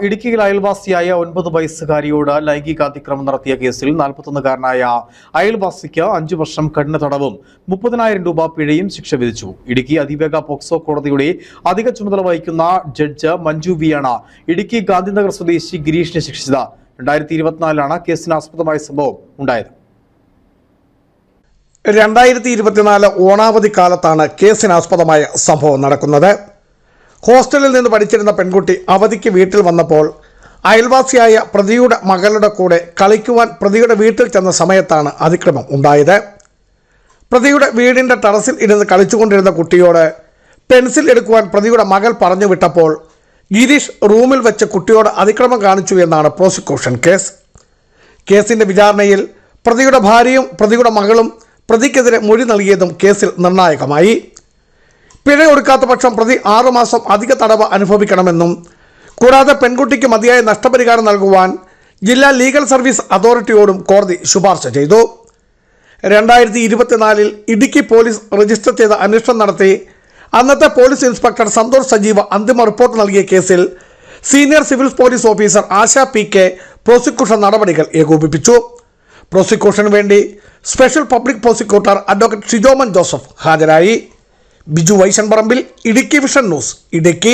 ഇടുക്കിയിൽ അയൽവാസിയായ 9 വയസ്സുകാരിയോട് ലൈംഗികാതിക്രമം നടത്തിയ കേസിൽ 41-കാരനായ അയൽവാസിക്ക് 5 വർഷം കഠിന തടവും 30,000 രൂപ പിഴയും ശിക്ഷ വിധിച്ചു. ഇടുക്കി അതിവേഗ പോക്സോ കോടതിയുടെ അധിക ചുമതല വഹിക്കുന്ന ജഡ്ജ് മഞ്ജു വിയാണ് ഇടുക്കി ഗാന്ധിനഗർ സ്വദേശി ഗിരീഷിനെ ശിക്ഷിച്ചത്. 2024 കേസിന് ആസ്പദമായ സംഭവം ഉണ്ടായത്. 2024 ഓണാവധി കാലത്താണ് കേസിനാസ്പദമായ സംഭവം നടക്കുന്നത്. ഹോസ്റ്റലിൽ നിന്ന് പഠിച്ചിരുന്ന പെൺകുട്ടി അവധിക്ക് വീട്ടിൽ വന്നപ്പോൾ അയൽവാസിയായ പ്രതിയുടെ മകളുടെ കൂടെ കളിക്കുവാൻ പ്രതിയുടെ വീട്ടിൽ ചെന്ന സമയത്താണ് അതിക്രമം ഉണ്ടായത്. പ്രതിയുടെ വീടിൻ്റെ ടെറസിൽ ഇരുന്ന് കളിച്ചുകൊണ്ടിരുന്ന കുട്ടിയോട് പെൻസിൽ എടുക്കുവാൻ പ്രതിയുടെ മകൾ പറഞ്ഞു വിട്ടപ്പോൾ ഗിരീഷ് റൂമിൽ വെച്ച് കുട്ടിയോട് അതിക്രമം കാണിച്ചു എന്നാണ് പ്രോസിക്യൂഷൻ കേസ്. കേസിൻ്റെ വിചാരണയിൽ പ്രതിയുടെ ഭാര്യയും പ്രതിയുടെ മകളും പ്രതിക്കെതിരെ മൊഴി നൽകിയതും കേസിൽ നിർണായകമായി. പിഴ ഒടുക്കാത്ത പക്ഷം പ്രതി 6 മാസം അധിക തടവ് അനുഭവിക്കണമെന്നും കൂടാതെ പെൺകുട്ടിക്ക് മതിയായ നഷ്ടപരിഹാരം നൽകുവാൻ ജില്ലാ ലീഗൽ സർവീസ് അതോറിറ്റിയോടും കോടതി ശുപാർശ ചെയ്തു. 2024 ഇടുക്കി പോലീസ് രജിസ്റ്റർ ചെയ്ത അന്വേഷണം നടത്തി അന്നത്തെ പോലീസ് ഇൻസ്പെക്ടർ സന്തോഷ് സജീവ് അന്തിമ റിപ്പോർട്ട് നൽകിയ കേസിൽ senior civil police officer Asha PK prosecution നടപടികൾ ഏകോപിപ്പിച്ചു. പ്രോസിക്യൂഷന് വേണ്ടി special public prosecutor advocate Shijoman Joseph ഹാജരായി. Biju Vaishanparambil, Idukki vision news, Idukki.